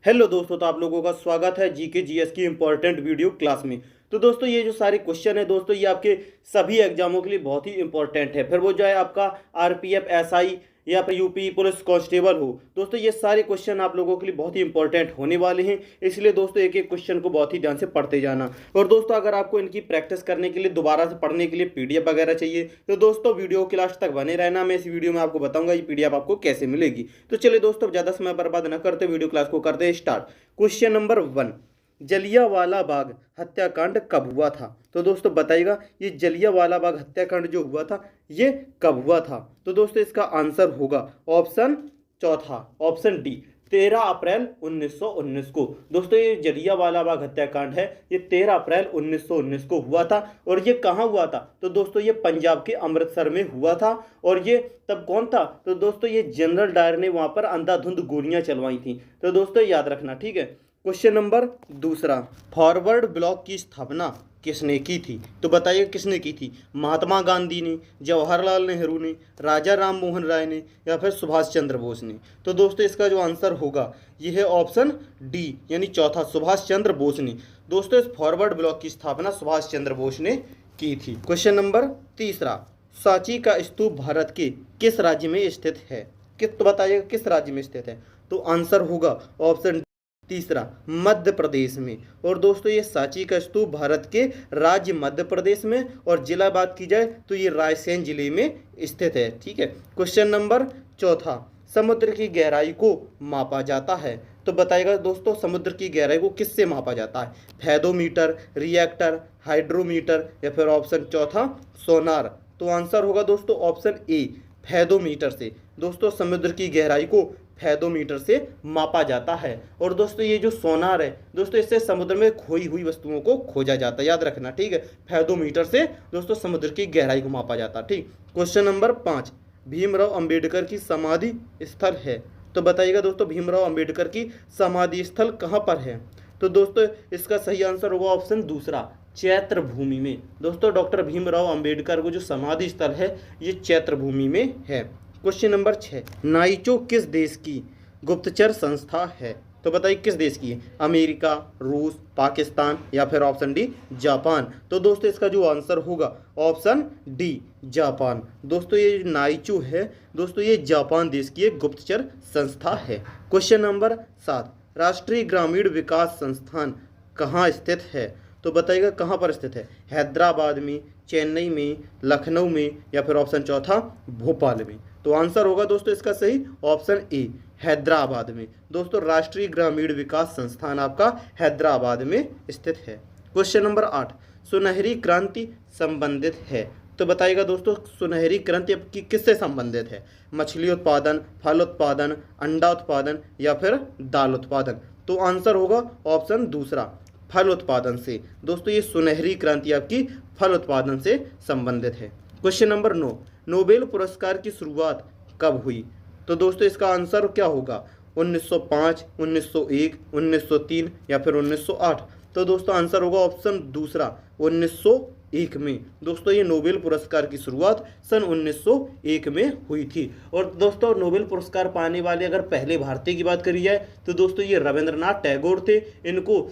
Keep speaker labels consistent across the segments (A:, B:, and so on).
A: Hello दोस्तों, तो आप लोगों का स्वागत है जीके जीएस की इंपॉर्टेंट वीडियो क्लास में। तो दोस्तों ये जो सारे क्वेश्चन है दोस्तों, ये आपके सभी एग्जामों के लिए बहुत ही इंपॉर्टेंट है। फिर वो जो है आपका आरपीएफ, एसआई या फिर यूपी पुलिस कांस्टेबल हो, दोस्तों ये सारे क्वेश्चन आप लोगों के लिए बहुत ही इंपॉर्टेंट होने वाले हैं। इसलिए दोस्तों एक एक क्वेश्चन को बहुत ही ध्यान से पढ़ते जाना। और दोस्तों अगर आपको इनकी प्रैक्टिस करने के लिए, दोबारा से पढ़ने के लिए पीडीएफ वगैरह चाहिए, तो दोस्तों वीडियो के लास्ट तक बने रहना। मैं इस वीडियो में आपको बताऊंगा ये पीडीएफ आपको कैसे मिलेगी। तो चलिए दोस्तों, ज़्यादा समय बर्बाद न करते वीडियो क्लास को करते हैं start. Question number 1, Jallianwala Bagh हत्याकांड कब हुआ था? तो दोस्तों बताइएगा, ये जलियांवाला बाग हत्याकांड जो हुआ था ये कब हुआ था? तो दोस्तों इसका आंसर होगा ऑप्शन चौथा, ऑप्शन डी, 13 अप्रैल 1919 को। दोस्तों ये जलियांवाला बाग हत्याकांड है, ये 13 अप्रैल 1919 को हुआ था। और ये कहाँ हुआ था? तो दोस्तों ये पंजाब के अमृतसर में हुआ था। और ये तब कौन था? तो दोस्तों ये जनरल डायर ने वहाँ पर अंधाधुंध गोलियां चलवाई थी। तो दोस्तों याद रखना, ठीक है। क्वेश्चन नंबर 2, फॉरवर्ड ब्लॉक की स्थापना किसने की थी? तो बताइए किसने की थी? महात्मा गांधी ने, जवाहरलाल नेहरू ने, राजा राम मोहन राय ने, या फिर सुभाष चंद्र बोस ने? तो दोस्तों इसका जो आंसर होगा यह है ऑप्शन डी, यानी चौथा, सुभाष चंद्र बोस ने। दोस्तों इस फॉरवर्ड ब्लॉक की स्थापना सुभाष चंद्र बोस ने की थी। क्वेश्चन नंबर 3, सांची का स्तूप भारत के किस राज्य में स्थित है? तो बताइएगा किस राज्य में स्थित है? तो आंसर होगा ऑप्शन तीसरा, मध्य प्रदेश में। और दोस्तों ये सांची का स्तूप भारत के राज्य मध्य प्रदेश में, और जिला बात की जाए तो ये रायसेन जिले में स्थित है, ठीक है। क्वेश्चन नंबर 4, समुद्र की गहराई को मापा जाता है। तो बताइएगा दोस्तों समुद्र की गहराई को किससे मापा जाता है? फैदोमीटर, रिएक्टर, हाइड्रोमीटर, या फिर ऑप्शन चौथा सोनार? तो आंसर होगा दोस्तों ऑप्शन ए, फैदोमीटर से। दोस्तों समुद्र की गहराई को फैदोमीटर से मापा जाता है। और दोस्तों ये जो सोनार है दोस्तों, इससे समुद्र में खोई हुई वस्तुओं को खोजा जाता है, याद रखना, ठीक है। फैदोमीटर से दोस्तों समुद्र की गहराई को मापा जाता है, ठीक। क्वेश्चन नंबर 5, भीमराव अंबेडकर की समाधि स्थल है। तो बताइएगा दोस्तों भीमराव अंबेडकर की समाधि स्थल कहाँ पर है? तो दोस्तों इसका सही आंसर होगा ऑप्शन दूसरा, चैत्र भूमि में। दोस्तों डॉक्टर भीमराव अंबेडकर को जो समाधि स्थल है ये चैत्र भूमि में है। क्वेश्चन नंबर 6, नाइचो किस देश की गुप्तचर संस्था है? तो बताइए किस देश की है? अमेरिका, रूस, पाकिस्तान, या फिर ऑप्शन डी जापान? तो दोस्तों इसका जो आंसर होगा ऑप्शन डी, जापान। दोस्तों ये नाइचो है दोस्तों, ये जापान देश की एक गुप्तचर संस्था है। क्वेश्चन नंबर 7, राष्ट्रीय ग्रामीण विकास संस्थान कहाँ स्थित है? तो बताइएगा कहाँ पर स्थित है? हैदराबाद में, चेन्नई में, लखनऊ में, या फिर ऑप्शन चौथा भोपाल में? तो आंसर होगा दोस्तों इसका सही ऑप्शन ए, हैदराबाद में। दोस्तों राष्ट्रीय ग्रामीण विकास संस्थान आपका हैदराबाद में स्थित है। क्वेश्चन नंबर 8, सुनहरी क्रांति संबंधित है। तो बताइएगा दोस्तों सुनहरी क्रांति की किससे संबंधित है? मछली उत्पादन, फल उत्पादन, अंडा उत्पादन, या फिर दाल उत्पादन? तो आंसर होगा ऑप्शन दूसरा, फल उत्पादन से। दोस्तों ये सुनहरी क्रांति आपकी फल उत्पादन से संबंधित है। क्वेश्चन नंबर 9, नोबेल पुरस्कार की शुरुआत कब हुई? तो दोस्तों इसका आंसर क्या होगा? 1905, 1901, 1903, या फिर 1908? तो दोस्तों आंसर होगा ऑप्शन दूसरा, 1901 में। दोस्तों ये नोबेल पुरस्कार की शुरुआत सन 1901 में हुई थी। और दोस्तों नोबेल पुरस्कार पाने वाले अगर पहले भारतीय की बात करी जाए तो दोस्तों ये रविंद्रनाथ टैगोर थे, इनको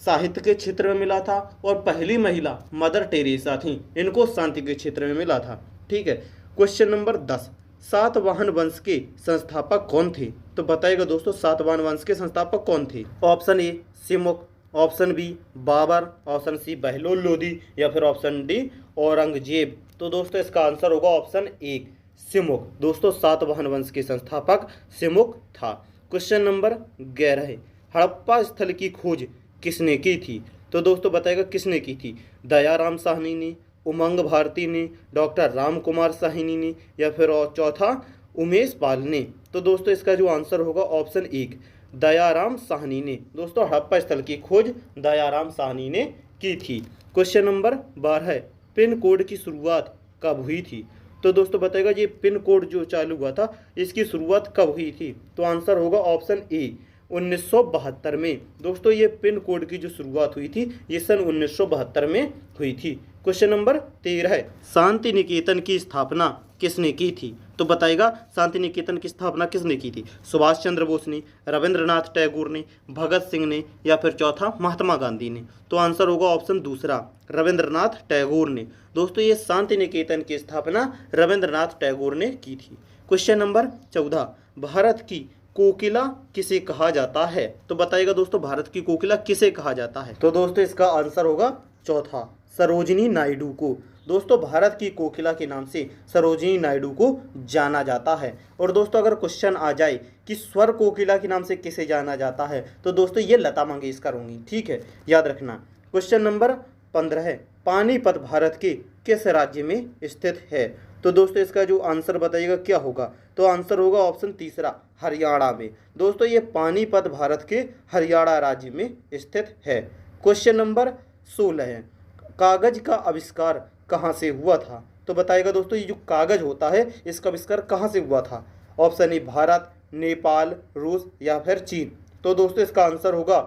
A: साहित्य के क्षेत्र में मिला था। और पहली महिला मदर टेरेसा थी, इनको शांति के क्षेत्र में मिला था, ठीक है। क्वेश्चन नंबर 10, सातवाहन वंश के संस्थापक कौन थे? तो बताइएगा दोस्तों सातवाहन वंश के संस्थापक कौन थे? Option A Simuk, option B Babur, option C Bahlol Lodi, या फिर ऑप्शन डी औरंगजेब? तो दोस्तों इसका आंसर होगा ऑप्शन ए, सिमुक। दोस्तों सातवाहन वंश के संस्थापक सिमुक था। क्वेश्चन नंबर 11, हड़प्पा स्थल की खोज किसने की थी? तो दोस्तों बताइएगा किसने की थी? दयाराम साहनी ने, उमंग भारती ने, डॉक्टर राम कुमार साहनी ने, या फिर और चौथा उमेश पाल ने? तो दोस्तों इसका जो आंसर होगा ऑप्शन 1, दयाराम साहनी ने। दोस्तों हड़प्पा स्थल की खोज दयाराम साहनी ने की थी। क्वेश्चन नंबर 12, पिन कोड की शुरुआत कब हुई थी? तो दोस्तों बताइएगा ये पिन कोड जो चालू हुआ था इसकी शुरुआत कब हुई थी? तो आंसर होगा ऑप्शन ए, 1972 में। दोस्तों ये पिन कोड की जो शुरुआत हुई थी ये सन 1972 में हुई थी। क्वेश्चन नंबर 13 है, शांति निकेतन की स्थापना किसने की थी? तो बताइएगा शांति निकेतन की स्थापना किसने की थी? सुभाष चंद्र बोस ने, रविंद्रनाथ टैगोर ने, भगत सिंह ने, या फिर चौथा महात्मा गांधी ने? तो आंसर होगा ऑप्शन दूसरा, रविंद्रनाथ टैगोर ने। दोस्तों ये शांति निकेतन की स्थापना रविंद्रनाथ टैगोर ने की थी। क्वेश्चन नंबर 14, भारत की कोकिला किसे कहा जाता है? तो बताइएगा दोस्तों भारत की कोकिला किसे कहा जाता है? तो दोस्तों इसका आंसर होगा चौथा, सरोजिनी नायडू को। दोस्तों भारत की कोकिला के नाम से सरोजिनी नायडू को जाना जाता है। और दोस्तों अगर क्वेश्चन आ जाए कि स्वर कोकिला के नाम से किसे जाना जाता है, तो दोस्तों ये लता मंगेशकर होंगी, ठीक है, याद रखना। क्वेश्चन नंबर 15 है, पानीपत भारत के किस राज्य में स्थित है? तो दोस्तों इसका जो आंसर बताइएगा क्या होगा? तो आंसर होगा ऑप्शन तीसरा, हरियाणा में। दोस्तों ये पानीपत भारत के हरियाणा राज्य में स्थित है। क्वेश्चन नंबर 16 है, कागज का आविष्कार कहाँ से हुआ था? तो बताइएगा दोस्तों ये जो कागज होता है इसका आविष्कार कहाँ से हुआ था? ऑप्शन ए भारत, नेपाल, रूस या फिर चीन? तो दोस्तों इसका आंसर होगा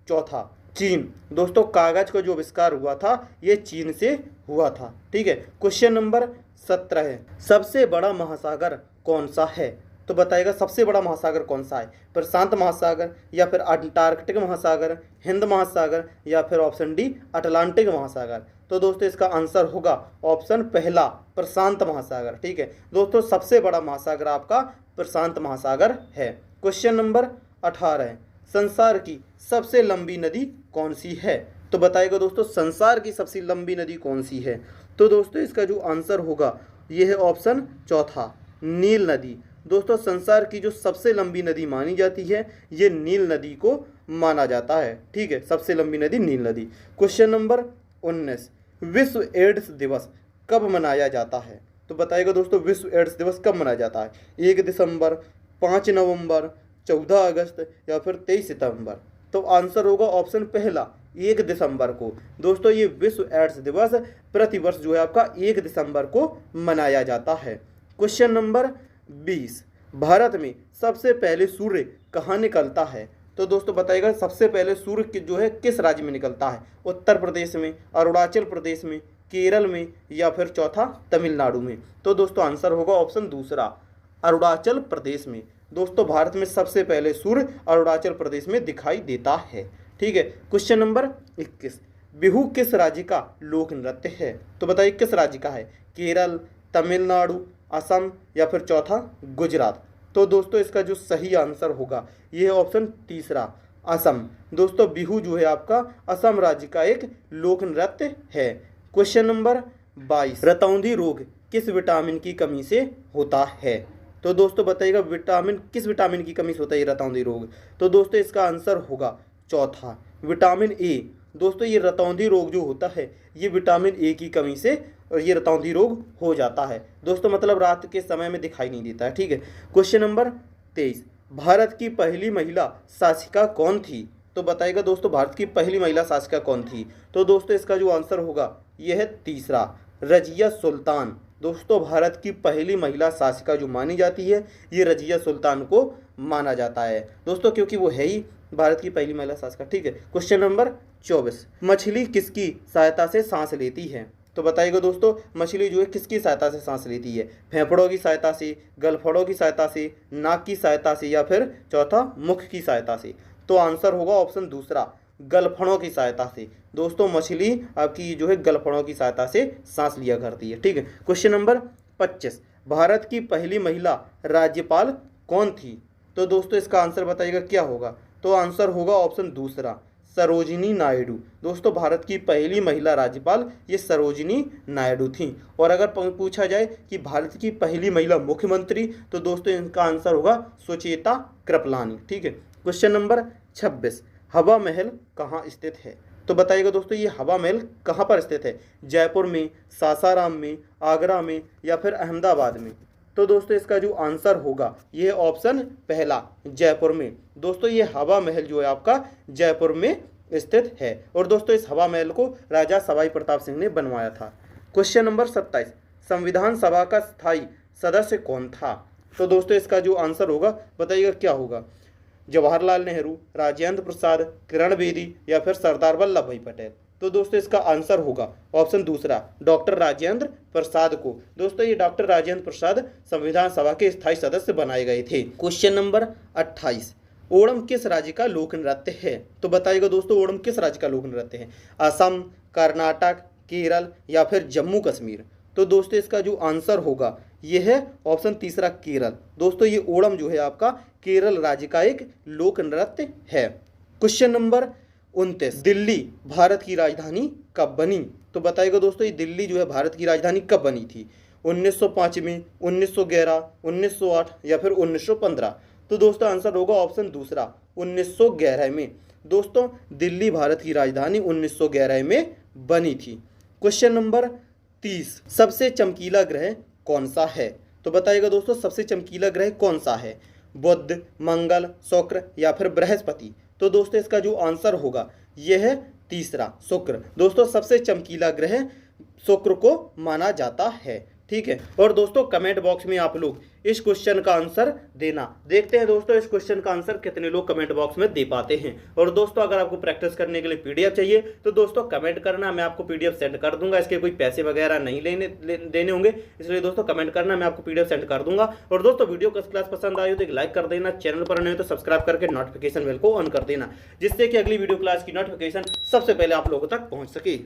A: चौथा, चीन। दोस्तों कागज का जो आविष्कार हुआ था ये चीन से हुआ था, ठीक है। क्वेश्चन नंबर 17 है, सबसे बड़ा महासागर कौन सा है? तो बताइएगा सबसे बड़ा महासागर कौन सा है? प्रशांत महासागर, या फिर अंटार्कटिक महासागर, हिंद महासागर, या फिर ऑप्शन डी अटलांटिक महासागर? तो दोस्तों इसका आंसर होगा ऑप्शन पहला, प्रशांत महासागर, ठीक है। दोस्तों सबसे बड़ा महासागर आपका प्रशांत महासागर है। क्वेश्चन नंबर 18 है, संसार की सबसे लंबी नदी कौन सी है? तो बताइएगा दोस्तों संसार की सबसे लंबी नदी कौन सी है? तो दोस्तों इसका जो आंसर होगा ये है ऑप्शन चौथा, नील नदी। दोस्तों संसार की जो सबसे लंबी नदी मानी जाती है ये नील नदी को माना जाता है, ठीक है, सबसे लंबी नदी नील नदी। क्वेश्चन नंबर 19, विश्व एड्स दिवस कब मनाया जाता है? तो बताइएगा दोस्तों विश्व एड्स दिवस कब मनाया जाता है? 1 दिसंबर, 5 नवंबर, 14 अगस्त या फिर 23 सितंबर? तो आंसर होगा ऑप्शन पहला, 1 दिसंबर को। दोस्तों ये विश्व एड्स दिवस प्रतिवर्ष जो है आपका 1 दिसंबर को मनाया जाता है। क्वेश्चन नंबर 20, भारत में सबसे पहले सूर्य कहाँ निकलता है? तो दोस्तों बताइएगा सबसे पहले सूर्य जो है किस राज्य में निकलता है? उत्तर प्रदेश में, अरुणाचल प्रदेश में, केरल में, या फिर चौथा तमिलनाडु में? तो दोस्तों आंसर होगा ऑप्शन दूसरा, अरुणाचल प्रदेश में। दोस्तों भारत में सबसे पहले सूर्य अरुणाचल प्रदेश में दिखाई देता है, ठीक है। क्वेश्चन नंबर 21, बिहू किस राज्य का लोक नृत्य है? तो बताइए किस राज्य का है? केरल, तमिलनाडु, असम, या फिर चौथा गुजरात? तो दोस्तों इसका जो सही आंसर होगा ये है ऑप्शन तीसरा, असम। दोस्तों बिहू जो है आपका असम राज्य का एक लोक नृत्य है। क्वेश्चन नंबर 22, रतौंधी रोग किस विटामिन की कमी से होता है? तो दोस्तों बताइएगा किस विटामिन की कमी से होता है ये रतौंधी रोग? तो दोस्तों इसका आंसर होगा चौथा, विटामिन ए। दोस्तों ये रतौंधी रोग जो होता है ये विटामिन ए की कमी से और ये रतौंधी रोग हो जाता है। दोस्तों मतलब रात के समय में दिखाई नहीं देता है, ठीक है। क्वेश्चन नंबर 23, भारत की पहली महिला शासिका कौन थी? तो बताइएगा दोस्तों भारत की पहली महिला शासिका कौन थी? तो दोस्तों इसका जो आंसर होगा यह है तीसरा, रजिया सुल्तान। दोस्तों भारत की पहली महिला शासिका जो मानी जाती है ये रजिया सुल्तान को माना जाता है दोस्तों, क्योंकि वो है ही भारत की पहली महिला शासिका, ठीक है। क्वेश्चन नंबर 24, मछली किसकी सहायता से सांस लेती है? तो बताइएगा दोस्तों मछली जो है किसकी सहायता से सांस लेती है? फेफड़ों की सहायता से, गलफड़ों की सहायता से, नाक की सहायता से, या फिर चौथा मुख की सहायता से? तो आंसर होगा ऑप्शन दूसरा, गलफड़ों की सहायता से। दोस्तों मछली आपकी जो है गलफड़ों की सहायता से सांस लिया करती है, ठीक है। क्वेश्चन नंबर 25, भारत की पहली महिला राज्यपाल कौन थी? तो दोस्तों इसका आंसर बताइएगा क्या होगा? तो आंसर होगा ऑप्शन दूसरा, सरोजिनी नायडू। दोस्तों भारत की पहली महिला राज्यपाल ये सरोजिनी नायडू थी। और अगर पूछा जाए कि भारत की पहली महिला मुख्यमंत्री, तो दोस्तों इनका आंसर होगा सुचेता कृपलानी, ठीक है। क्वेश्चन नंबर 26, हवा महल कहाँ स्थित है? तो बताइएगा दोस्तों ये हवा महल कहाँ पर स्थित है? जयपुर में, सासाराम में, आगरा में, या फिर अहमदाबाद में? तो दोस्तों इसका जो आंसर होगा ये ऑप्शन पहला, जयपुर में। दोस्तों ये हवा महल जो है आपका जयपुर में स्थित है। और दोस्तों इस हवा महल को राजा सवाई प्रताप सिंह ने बनवाया था। क्वेश्चन नंबर 27, संविधान सभा का स्थायी सदस्य कौन था? तो दोस्तों इसका जो आंसर होगा बताइएगा क्या होगा? जवाहरलाल नेहरू, राजेंद्र प्रसाद, किरण बेदी, या फिर सरदार वल्लभ भाई पटेल? तो दोस्तों इसका आंसर होगा ऑप्शन दूसरा डॉक्टर राजेंद्र प्रसाद को। दोस्तों ये डॉक्टर राजेंद्र प्रसाद संविधान सभा के स्थायी सदस्य बनाए गए थे। क्वेश्चन नंबर 28, ओणम किस राज्य का लोक नृत्य है? तो बताइएगा दोस्तों ओणम किस राज्य का लोक नृत्य है? असम, कर्नाटक, केरल या फिर जम्मू कश्मीर? तो दोस्तों इसका जो आंसर होगा ये है ऑप्शन तीसरा केरल। दोस्तों ये ओणम जो है आपका केरल राज्य का एक लोक नृत्य है। क्वेश्चन नंबर 29, दिल्ली भारत की राजधानी कब बनी? तो बताइएगा दोस्तों ये दिल्ली जो है भारत की राजधानी कब बनी थी? 1905 में, 1911, 1908 या फिर 1915? तो दोस्तों आंसर होगा ऑप्शन दूसरा 1911 में। दोस्तों दिल्ली भारत की राजधानी 1911 में बनी थी। क्वेश्चन नंबर 30, सबसे चमकीला ग्रह कौन सा है? तो बताइएगा दोस्तों सबसे चमकीला ग्रह कौन सा है? बुध, मंगल, शुक्र या फिर बृहस्पति? तो दोस्तों इसका जो आंसर होगा यह है तीसरा शुक्र। दोस्तों सबसे चमकीला ग्रह शुक्र को माना जाता है। ठीक है, और दोस्तों कमेंट बॉक्स में आप लोग इस क्वेश्चन का आंसर देना। देखते हैं दोस्तों इस क्वेश्चन का आंसर कितने लोग कमेंट बॉक्स में दे पाते हैं। और दोस्तों अगर आपको प्रैक्टिस करने के लिए पीडीएफ चाहिए तो दोस्तों कमेंट करना, मैं आपको पीडीएफ सेंड कर दूंगा। इसके कोई पैसे वगैरह नहीं देने होंगे, इसलिए दोस्तों कमेंट करना, मैं आपको पीडीएफ सेंड कर दूंगा। और दोस्तों वीडियो का क्लास पसंद आई हो तो एक लाइक कर देना, चैनल पर नए हो तो सब्सक्राइब करके नोटिफिकेशन बेल को ऑन कर देना, जिससे कि अगली वीडियो क्लास की नोटिफिकेशन सबसे पहले आप लोगों तक पहुंच सके।